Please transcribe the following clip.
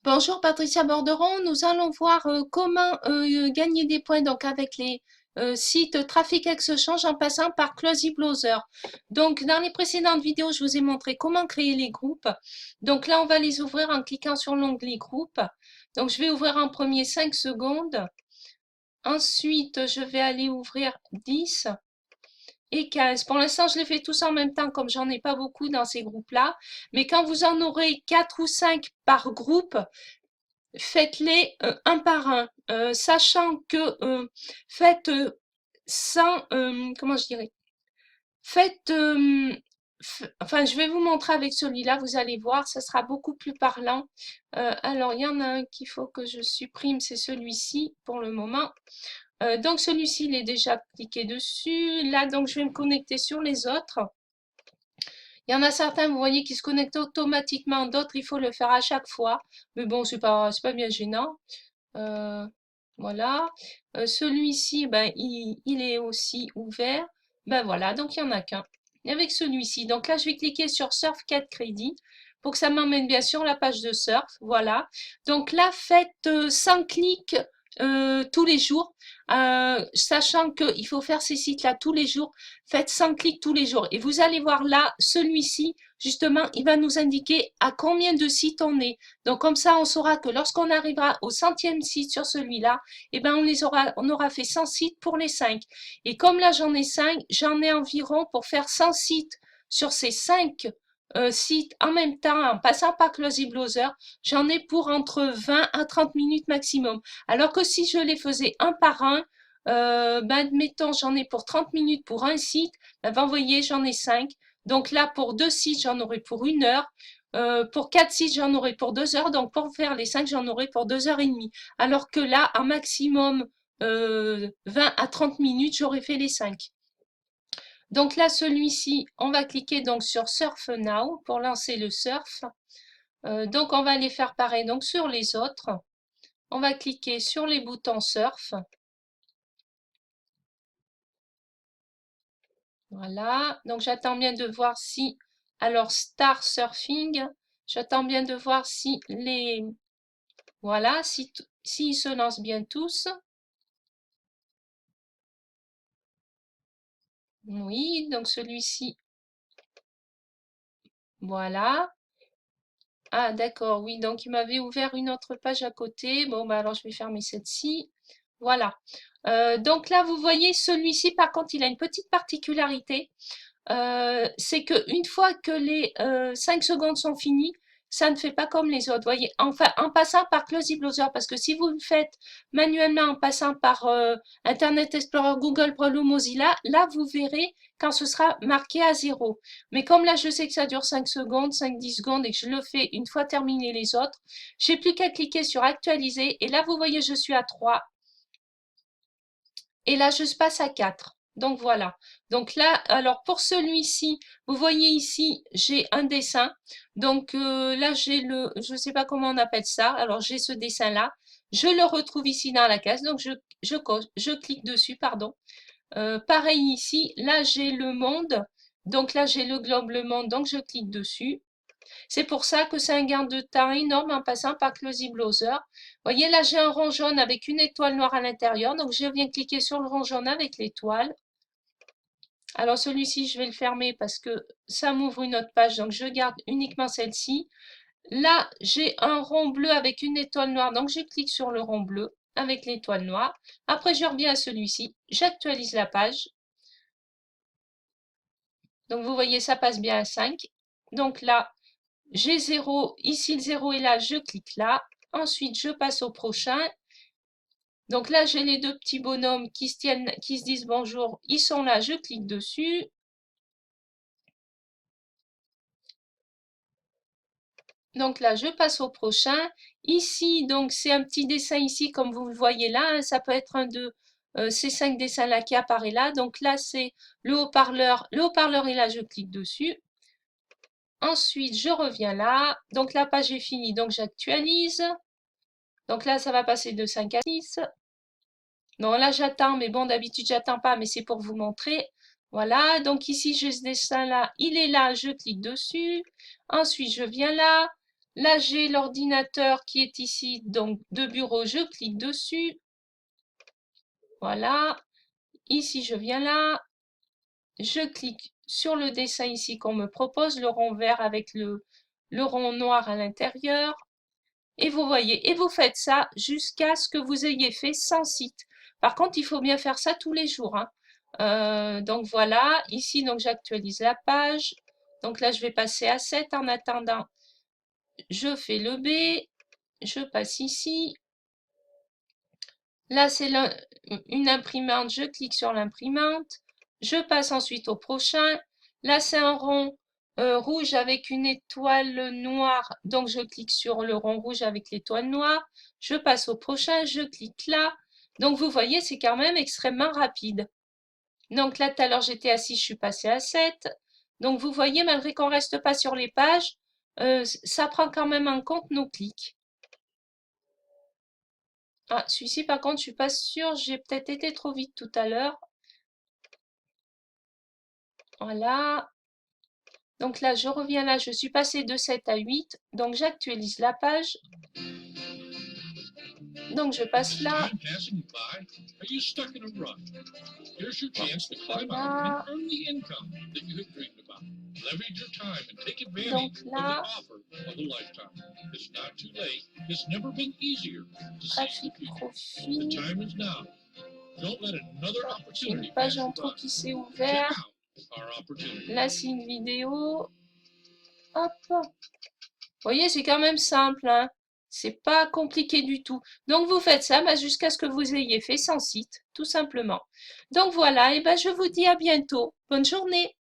Bonjour Patricia Borderon, nous allons voir comment gagner des points donc avec les sites Traffic Exchange en passant par Closy Browser. Donc dans les précédentes vidéos, je vous ai montré comment créer les groupes. Donc là, on va les ouvrir en cliquant sur l'onglet groupe. Donc je vais ouvrir en premier 5 secondes. Ensuite, je vais aller ouvrir 10 et 15. Pour l'instant, je les fais tous en même temps comme j'en ai pas beaucoup dans ces groupes-là. Mais quand vous en aurez 4 ou 5 par groupe, faites-les un par un, sachant que faites sans, comment je dirais, faites, enfin je vais vous montrer avec celui-là, vous allez voir, ça sera beaucoup plus parlant. Alors il y en a un qu'il faut que je supprime, c'est celui-ci pour le moment. Donc celui-ci il est déjà cliqué dessus. Là donc je vais me connecter sur les autres. Il y en a certains, vous voyez, qui se connectent automatiquement, d'autres il faut le faire à chaque fois. Mais bon, c'est pas bien gênant. Euh, voilà. Celui-ci, ben, il est aussi ouvert. Ben voilà, donc il n'y en a qu'un. Et avec celui-ci, donc là, je vais cliquer sur Surf 4 crédits pour que ça m'emmène bien sur la page de Surf. Voilà. Donc là, faites 100 clics tous les jours, sachant qu'il faut faire ces sites-là tous les jours. Faites 100 clics tous les jours. Et vous allez voir là, celui-ci, justement, il va nous indiquer à combien de sites on est. Donc comme ça, on saura que lorsqu'on arrivera au 100e site sur celui-là, eh ben on aura fait 100 sites pour les 5. Et comme là j'en ai 5, j'en ai environ pour faire 100 sites sur ces 5 sites en même temps, en passant par Closy Browser, j'en ai pour entre 20 à 30 minutes maximum. Alors que si je les faisais un par un, ben admettons j'en ai pour 30 minutes pour un site, ben vous voyez j'en ai 5. Donc là pour 2 sites j'en aurai pour 1 heure. Pour 4 sites, j'en aurai pour 2 heures. Donc, pour faire les 5, j'en aurai pour 2 heures et demie. Alors que là, un maximum 20 à 30 minutes, j'aurais fait les 5. Donc là, celui-ci, on va cliquer donc sur Surf Now pour lancer le surf. Donc, on va les faire pareil donc sur les autres. On va cliquer sur les boutons Surf. Voilà. Donc, j'attends bien de voir si... Alors, Star Surfing, j'attends bien de voir si les... Voilà, s'ils se lancent bien tous. Oui, donc celui-ci, voilà. Ah, d'accord, oui, donc il m'avait ouvert une autre page à côté. Bon, bah alors je vais fermer celle-ci. Voilà. Donc là, vous voyez, celui-ci, par contre, il a une petite particularité. C'est qu'une fois que les 5 secondes sont finies, ça ne fait pas comme les autres. Voyez, enfin, en passant par Closy Browser, parce que si vous le faites manuellement en passant par Internet Explorer, Google Chrome ou Mozilla, là, vous verrez quand ce sera marqué à 0. Mais comme là, je sais que ça dure 5 secondes, 5-10 secondes et que je le fais une fois terminé les autres, j'ai plus qu'à cliquer sur actualiser. Et là, vous voyez, je suis à 3. Et là, je passe à 4. Donc voilà. Donc là, alors pour celui-ci, vous voyez ici, j'ai un dessin. Donc là, j'ai le, je ne sais pas comment on appelle ça. Alors j'ai ce dessin-là. Je le retrouve ici dans la case. Donc je clique dessus, pardon. Pareil ici, là j'ai le monde. Donc là, j'ai le globe, le monde. Donc je clique dessus. C'est pour ça que c'est un gain de temps énorme en passant par Closy Browser. Vous voyez, là, j'ai un rond jaune avec une étoile noire à l'intérieur. Donc, je viens cliquer sur le rond jaune avec l'étoile. Alors, celui-ci, je vais le fermer parce que ça m'ouvre une autre page. Donc, je garde uniquement celle-ci. Là, j'ai un rond bleu avec une étoile noire. Donc, je clique sur le rond bleu avec l'étoile noire. Après, je reviens à celui-ci. J'actualise la page. Donc, vous voyez, ça passe bien à 5. Donc là, j'ai 0, ici le 0 est là, je clique là. Ensuite, je passe au prochain. Donc là, j'ai les deux petits bonhommes qui se tiennent, qui se disent bonjour. Ils sont là, je clique dessus. Donc là, je passe au prochain. Ici, donc c'est un petit dessin ici, comme vous le voyez là. Ça peut être un de ces 5 dessins-là qui apparaît là. Donc là, c'est le haut-parleur. Le haut-parleur est là, je clique dessus. Ensuite, je reviens là. Donc la page est finie, donc j'actualise. Donc là, ça va passer de 5 à 6. Non, là j'attends, mais bon, d'habitude j'attends pas, mais c'est pour vous montrer. Voilà, donc ici j'ai ce dessin-là, il est là, je clique dessus. Ensuite, je viens là. Là, j'ai l'ordinateur qui est ici, donc de bureau, je clique dessus. Voilà. Ici, je viens là. Je clique sur le dessin ici qu'on me propose, le rond vert avec le rond noir à l'intérieur. Et vous voyez, et vous faites ça jusqu'à ce que vous ayez fait 100 sites. Par contre, il faut bien faire ça tous les jours, hein. Donc voilà, ici, donc j'actualise la page. Donc là, je vais passer à 7 en attendant. Je fais le B, je passe ici. Là, c'est une imprimante, je clique sur l'imprimante. Je passe ensuite au prochain. Là, c'est un rond rouge avec une étoile noire. Donc, je clique sur le rond rouge avec l'étoile noire. Je passe au prochain, je clique là. Donc, vous voyez, c'est quand même extrêmement rapide. Donc là, tout à l'heure, j'étais à 6, je suis passée à 7. Donc, vous voyez, malgré qu'on ne reste pas sur les pages, ça prend quand même en compte nos clics. Ah, celui-ci, par contre, je suis pas sûre. J'ai peut-être été trop vite tout à l'heure. Voilà. Donc là, je reviens là. Je suis passée de 7 à 8. Donc, j'actualise la page. Donc, je passe là. Voilà. Donc là, trafic profil. J'ai une page en trop qui s'est ouverte. Là, c'est une vidéo. Hop. Vous voyez, c'est quand même simple, hein. C'est pas compliqué du tout. Donc, vous faites ça jusqu'à ce que vous ayez fait 100 sites, tout simplement. Donc, voilà, et ben, je vous dis à bientôt. Bonne journée.